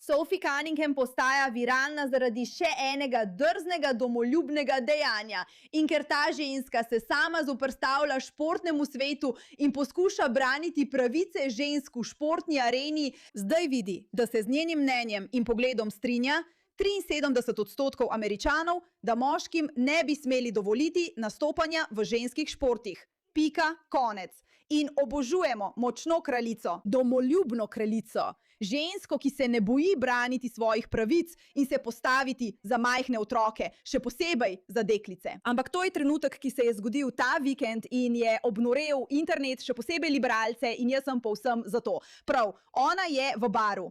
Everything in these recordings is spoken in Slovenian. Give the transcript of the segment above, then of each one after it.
Sophie Cunningham postaja viralna zaradi še enega drznega domoljubnega dejanja. In ker ta ženska se sama zoperstavlja športnemu svetu in poskuša braniti pravice žensk v športni areni, zdaj vidi, da se z njenim mnenjem in pogledom strinja 73% Američanov, da moškim ne bi smeli dovoliti nastopanja v ženskih športih. Pika, konec. In obožujemo močno kraljico, domoljubno kraljico. Žensko, ki se ne boji braniti svojih pravic in se postaviti za majhne otroke, še posebej za deklice. Ampak to je trenutek, ki se je zgodil ta vikend in je obnorel internet, še posebej liberalce, in jaz sem povsem za to. Prav, ona je v baru.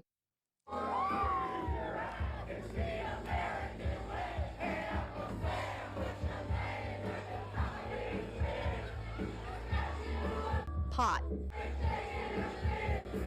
Hot.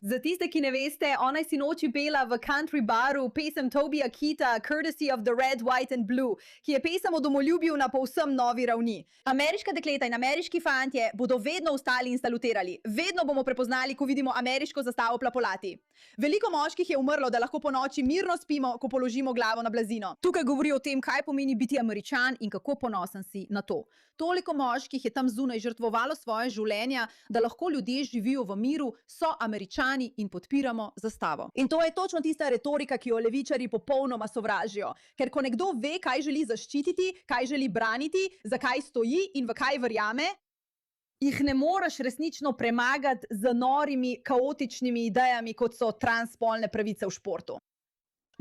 Za tiste, ki ne veste, ona je sinoči pela v country baru pesem Tobija Keata Courtesy of the Red, White and Blue, ki je pesem o domoljubju na povsem novi ravni. Ameriška dekleta in ameriški fantje bodo vedno ustali in salutirali. Vedno bomo prepoznali, ko vidimo ameriško zastavo plapolati. Veliko moških je umrlo, da lahko po noči mirno spimo, ko položimo glavo na blazino. Tukaj govori o tem, kaj pomeni biti Američan in kako ponosen si na to. Toliko moških je tam zunaj žrtvovalo svoje življenja, da lahko ljudje živijo v miru, so Američani in podpiramo zastavo. In to je točno tista retorika, ki jo levičarji popolnoma sovražijo. Ker ko nekdo ve, kaj želi zaščititi, kaj želi braniti, zakaj stoji in v kaj verjame, jih ne moreš resnično premagati z norimi, kaotičnimi idejami, kot so transspolne pravice v športu.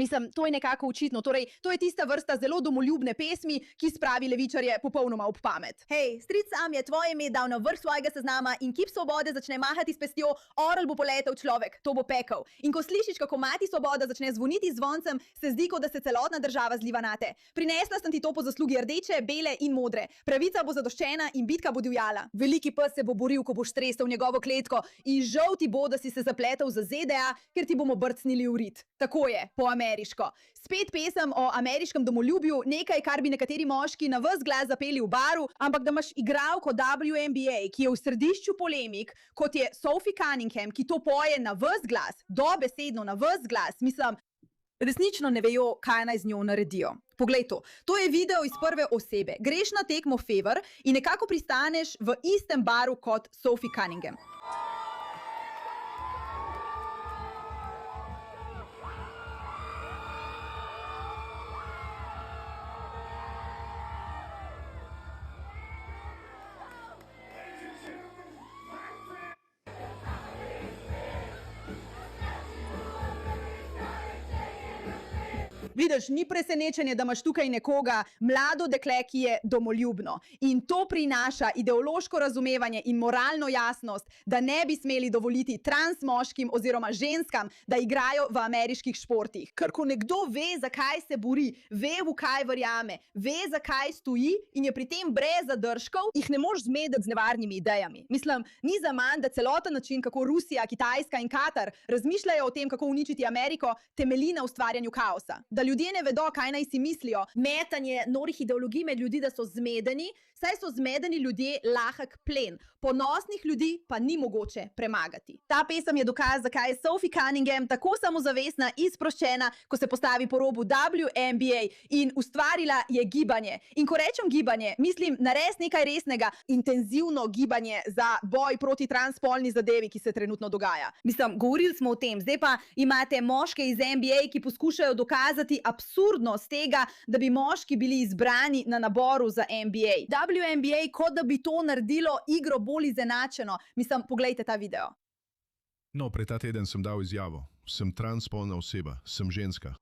Mislim, to je nekako očitno. Torej, to je tista vrsta zelo domoljubne pesmi, ki spravi levičarje popolnoma ob pamet. Hej, stric Sam je tvoje ime dal na vrh svojega seznama in kip svobode začne mahati s pestjo, orel bo poletel človek, to bo pekel. In ko slišiš, kako mati svoboda začne zvoniti zvoncem, se zdi, kot da se celotna država zliva nate. Prinesla sem ti to po zaslugi rdeče, bele in modre. Pravica bo zadoščena in bitka bo divjala. Veliki pes se bo boril, ko boš stresel njegovo kletko, in žal ti bo, da si se zapletel za ZDA, ker ti bomo brcnili v rit. Tako je, po ameriško. Spet pesem o ameriškem domoljubju, nekaj, kar bi nekateri moški na ves glas zapeli v baru, ampak da imaš igralko WNBA, ki je v središču polemik, kot je Sophie Cunningham, ki to poje na ves glas, dobesedno na ves glas, mislim, resnično ne vejo, kaj naj z njo naredijo. Poglej to. To je video iz prve osebe. Greš na tekmo Fever in nekako pristaneš v istem baru kot Sophie Cunningham. Vidiš, ni presenečenje, da imaš tukaj nekoga, mlado dekle, ki je domoljubno. In to prinaša ideološko razumevanje in moralno jasnost, da ne bi smeli dovoliti trans moškim oziroma ženskam, da igrajo v ameriških športih. Ker ko nekdo ve, zakaj se bori, ve, v kaj verjame, ve, zakaj stoji in je pri tem brez zadržkov, jih ne moreš zmedeti z nevarnimi idejami. Mislim, ni zaman, da celoten način, kako Rusija, Kitajska in Katar razmišljajo o tem, kako uničiti Ameriko, temelji na ustvarjanju kaosa. Da ljudje ne vedo, kaj naj si mislijo. Metanje norih ideologij med ljudi, da so zmedeni, saj so zmedeni ljudje lahek plen. Ponosnih ljudi pa ni mogoče premagati. Ta pesem je dokaz, zakaj je Sophie Cunningham tako samozavestna in sproščena, ko se postavi po robu WNBA in ustvarila je gibanje. In ko rečem gibanje, mislim na res nekaj resnega, intenzivno gibanje za boj proti transspolni zadevi, ki se trenutno dogaja. Mislim, govorili smo o tem, zdaj pa imate moške iz NBA, ki poskušajo dokazati absurdnost tega, da bi moški bili izbrani na naboru za NBA. WNBA, kot da bi to naredilo igro bolj izenačeno. Mislim, poglejte ta video. No, pred ta teden sem dal izjavo. Sem transspolna oseba, sem ženska.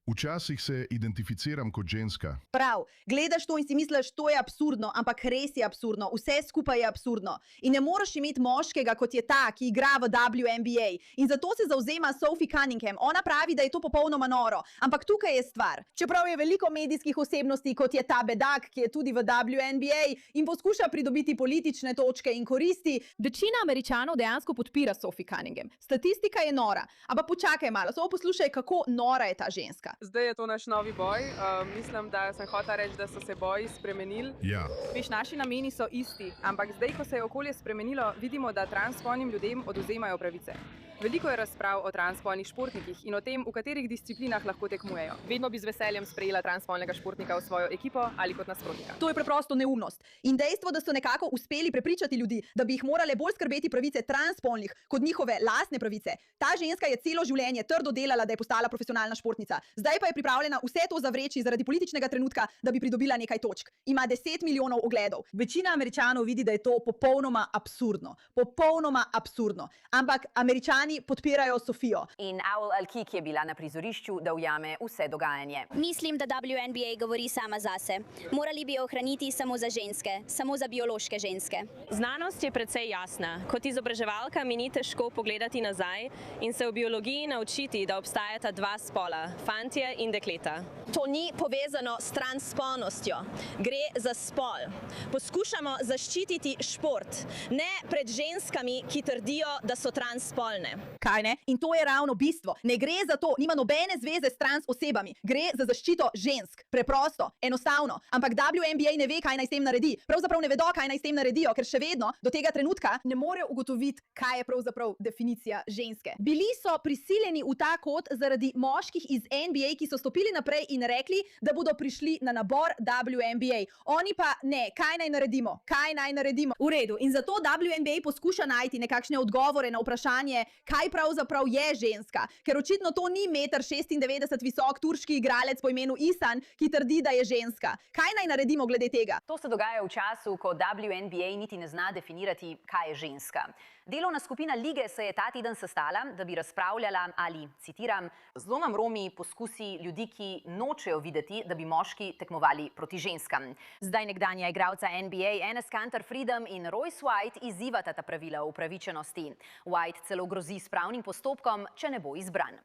Včasih se identificiram kot ženska. Prav, gledaš to in si misliš, to je absurdno, ampak res je absurdno, vse skupaj je absurdno. In ne moreš imeti moškega, kot je ta, ki igra v WNBA. In zato se zavzema Sophie Cunningham. Ona pravi, da je to popolnoma noro. Ampak tukaj je stvar. Čeprav je veliko medijskih osebnosti, kot je ta bedak, ki je tudi v WNBA in poskuša pridobiti politične točke in koristi, večina Američanov dejansko podpira Sophie Cunningham. Statistika je nora. Ampak počakaj malo, samo poslušaj, kako nora je ta ženska. Zdaj je to naš novi boj. Mislim, da sem hotela reči, da so se boji spremenili. Ja. Viš, naši nameni so isti, ampak zdaj, ko se je okolje spremenilo, vidimo, da transspolnim ljudem odvzemajo pravice. Veliko je razprav o transspolnih športnikih in o tem, v katerih disciplinah lahko tekmujejo. Vedno bi z veseljem sprejela transspolnega športnika v svojo ekipo ali kot nasprotnika. To je preprosto neumnost. In dejstvo, da so nekako uspeli prepričati ljudi, da bi jih morale bolj skrbeti pravice transspolnih kot njihove lastne pravice. Ta ženska je celo življenje trdo delala, da je postala profesionalna športnica. Zdaj pa je pripravljena vse to zavreči zaradi političnega trenutka, da bi pridobila nekaj točk. Ima 10 milijonov ogledov. Večina Američanov vidi, da je to popolnoma absurdno. Popolnoma absurdno. Ampak Američani podpirajo Sofijo. In Aul Al-Kik je bila na prizorišču, da ujame vse dogajanje. Mislim, da WNBA govori sama zase. Morali bi ohraniti samo za ženske, samo za biološke ženske. Znanost je precej jasna. Kot izobraževalka mi ni težko pogledati nazaj in se v biologiji naučiti, da obstajata dva spola, fantje in dekleta. To ni povezano s transspolnostjo. Gre za spol. Poskušamo zaščititi šport, ne pred ženskami, ki trdijo, da so transspolne. Kaj ne? In to je ravno bistvo. Ne gre za to, nima nobene zveze s trans osebami. Gre za zaščito žensk. Preprosto, enostavno. Ampak WNBA ne ve, kaj naj s tem naredi. Pravzaprav ne vedo, kaj naj s tem naredijo, ker še vedno do tega trenutka ne morejo ugotoviti, kaj je pravzaprav definicija ženske. Bili so prisiljeni v ta kot zaradi moških iz NBA, ki so stopili naprej in rekli, da bodo prišli na nabor WNBA. Oni pa ne, kaj naj naredimo? Kaj naj naredimo? V redu. In zato WNBA poskuša najti nekakšne odgovore na vprašanje, kaj pravzaprav je ženska. Ker očitno to ni 1,96 m visok turški igralec po imenu Isan, ki trdi, da je ženska. Kaj naj naredimo glede tega? To se dogaja v času, ko WNBA niti ne zna definirati, kaj je ženska. Delovna skupina lige se je ta teden sestala, da bi razpravljala ali, citiram, zelo nam romi poskusi ljudi, ki nočejo videti, da bi moški tekmovali proti ženskam. Zdaj nekdanja igralca NBA Enes Kanter Freedom in Royce White izzivata ta pravila o upravičenosti. White celo grozi s pravnim postopkom, če ne bo izbran.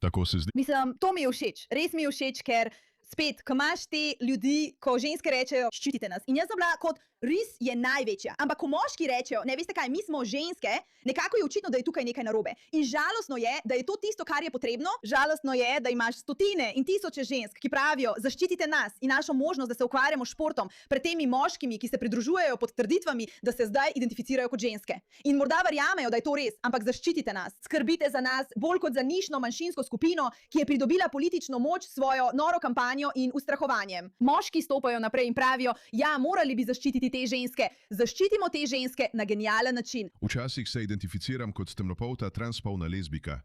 Tako se zdi. Mislim, to mi je všeč. Res mi je všeč, ker spet, ko imaš te ljudi, ko ženske rečejo, ščitite nas. In jaz sem bila kot, res je največja. Ampak ko moški rečejo, ne veste kaj, mi smo ženske, nekako je očitno, da je tukaj nekaj narobe. In žalostno je, da je to tisto, kar je potrebno. Žalostno je, da imaš stotine in tisoče žensk, ki pravijo, zaščitite nas in našo možnost, da se ukvarjamo s športom pred temi moškimi, ki se pridružujejo pod trditvami, da se zdaj identificirajo kot ženske. In morda verjamejo, da je to res, ampak zaščitite nas. Skrbite za nas bolj kot za nišno manjšinsko skupino, ki je pridobila politično moč s svojo noro kampanjo in ustrahovanjem. Moški stopajo naprej in pravijo, ja, morali bi zaščititi te ženske. Zaščitimo te ženske na genialen način. Včasih se identificiram kot temnopolta transspolna lezbika.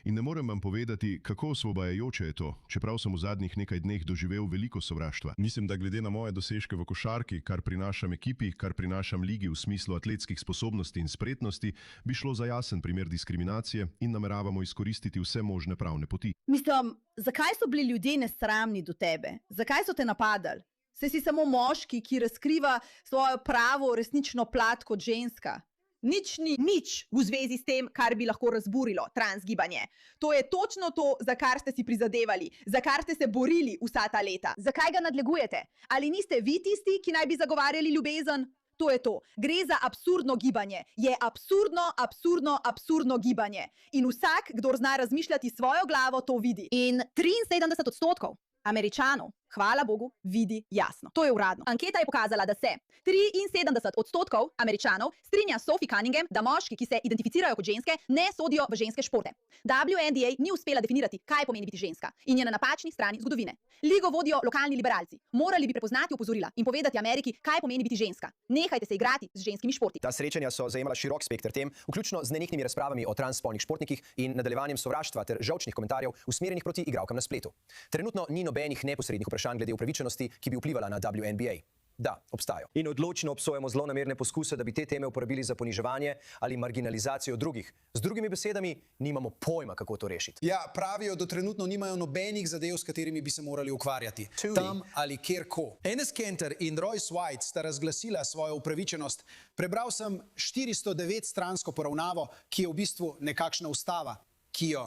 In ne morem vam povedati, kako osvobajajoče je to, čeprav sem v zadnjih nekaj dneh doživel veliko sovraštva. Mislim, da glede na moje dosežke v košarki, kar prinašam ekipi, kar prinašam ligi v smislu atletskih sposobnosti in spretnosti, bi šlo za jasen primer diskriminacije in nameravamo izkoristiti vse možne pravne poti. Mislim, zakaj so bili ljudje nesramni do tebe? Zakaj so te napadali? Saj si samo moški, ki razkriva svojo pravo resnično plat kot ženska. Nič ni nič v zvezi s tem, kar bi lahko razburilo transgibanje. To je točno to, za kar ste si prizadevali, za kar ste se borili vsa ta leta. Zakaj ga nadlegujete? Ali niste vi tisti, ki naj bi zagovarjali ljubezen? To je to. Gre za absurdno gibanje. Je absurdno gibanje. In vsak, kdor zna razmišljati svojo glavo, to vidi. In 73% Američanov, hvala Bogu, vidi jasno. To je uradno. Anketa je pokazala, da se 73% Američanov strinja s Sophie Cunningham, da moški, ki se identificirajo kot ženske, ne sodijo v ženske športe. WNBA ni uspela definirati, kaj pomeni biti ženska in je na napačni strani zgodovine. Ligo vodijo lokalni liberalci. Morali bi prepoznati opozorila in povedati Ameriki, kaj pomeni biti ženska. Nehajte se igrati z ženskimi športi. Ta srečanja so zajemala širok spekter tem, vključno z nenehnimi razpravami o transspolnih športnikih in nadaljevanjem sovraštva ter žolčnih komentarjev usmerjenih proti igralkam na spletu. Trenutno ni nobenih neposrednih vprašanj glede upravičenosti, ki bi vplivala na WNBA. Da, obstajajo. In odločno obsojamo zlonamerne poskuse, da bi te teme uporabili za poniževanje ali marginalizacijo drugih. Z drugimi besedami, nimamo pojma, kako to rešiti. Ja, pravijo, da trenutno nimajo nobenih zadev, s katerimi bi se morali ukvarjati. Tam ali kjerko. Enes Kanter in Royce White sta razglasila svojo upravičenost. Prebral sem 409 stransko poravnavo, ki je v bistvu nekakšna ustava.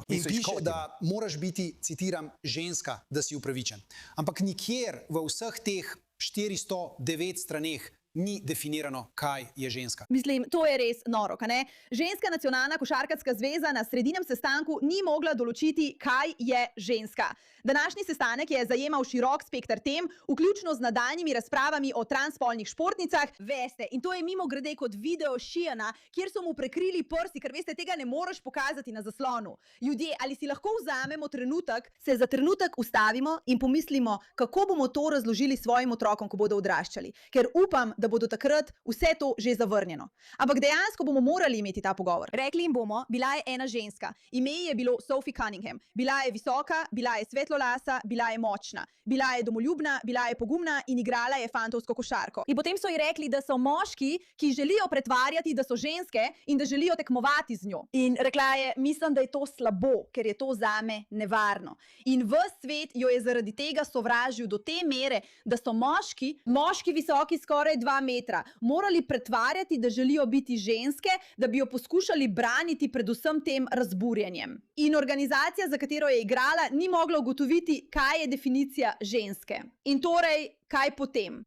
In piše, da moraš biti, citiram, ženska, da si upravičen. Ampak nikjer v vseh teh 409 straneh ni definirano, kaj je ženska. Mislim, to je res noro, ka ne? Ženska nacionalna košarkarska zveza na sredinem sestanku ni mogla določiti, kaj je ženska. Današnji sestanek je zajemal širok spekter tem, vključno z nadaljnjimi razpravami o transspolnih športnicah. Veste, in to je mimogrede kot video Sheena, kjer so mu prekrili prsi, ker veste, tega ne moreš pokazati na zaslonu. Ljudje, ali si lahko vzamemo trenutek, se za trenutek ustavimo in pomislimo, kako bomo to razložili svojim otrokom, ko bodo odraščali. Ker upam, da bo do takrat vse to že zavrnjeno. Ampak dejansko bomo morali imeti ta pogovor. Rekli jim bomo, bila je ena ženska. Ime je bilo Sophie Cunningham. Bila je visoka, bila je svetlolasa, bila je močna. Bila je domoljubna, bila je pogumna in igrala je fantovsko košarko. In potem so ji rekli, da so moški, ki želijo pretvarjati, da so ženske in da želijo tekmovati z njo. In rekla je, mislim, da je to slabo, ker je to zame nevarno. In ves svet jo je zaradi tega sovražil do te mere, da so moški visoki skoraj 2 metra, morali pretvarjati, da želijo biti ženske, da bi jo poskušali braniti pred vsem tem razburjenjem. In organizacija, za katero je igrala, ni mogla ugotoviti, kaj je definicija ženske. In torej, kaj potem?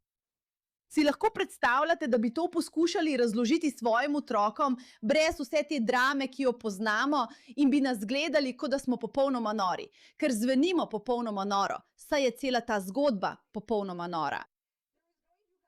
Si lahko predstavljate, da bi to poskušali razložiti svojim otrokom brez vse te drame, ki jo poznamo, in bi nas gledali, kot da smo popolnoma nori? Ker zvenimo popolnoma noro, saj je cela ta zgodba popolnoma nora.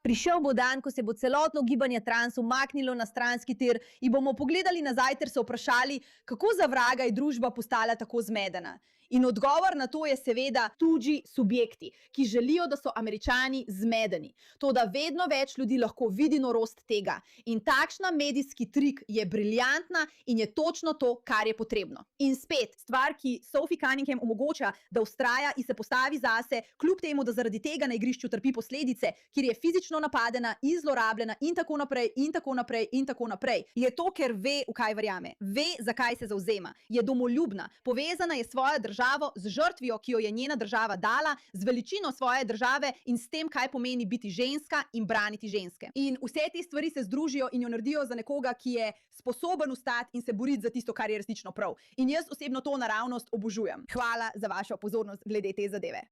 Prišel bo dan, ko se bo celotno gibanje trans umaknilo na stranski tir in bomo pogledali nazaj ter se vprašali, kako za vraga je družba postala tako zmedena. In odgovor na to je seveda tuđi subjekti, ki želijo, da so Američani zmedeni. To, da vedno več ljudi lahko vidi norost tega. In takšna medijski trik je briljantna in je točno to, kar je potrebno. In spet, stvar, ki Sophie Cunningham omogoča, da vztraja in se postavi zase, kljub temu, da zaradi tega na igrišču trpi posledice, kjer je fizično napadena in zlorabljena in tako naprej in tako naprej in tako naprej, je to, ker ve, v kaj verjame. Ve, zakaj se zavzema. Je domoljubna. Povezana je svojo državo z žrtvijo, ki jo je njena država dala, z veličino svoje države in s tem, kaj pomeni biti ženska in braniti ženske. In vse te stvari se združijo in jo naredijo za nekoga, ki je sposoben vstati in se boriti za tisto, kar je resnično prav. In jaz osebno to naravnost obožujem. Hvala za vašo pozornost glede te zadeve.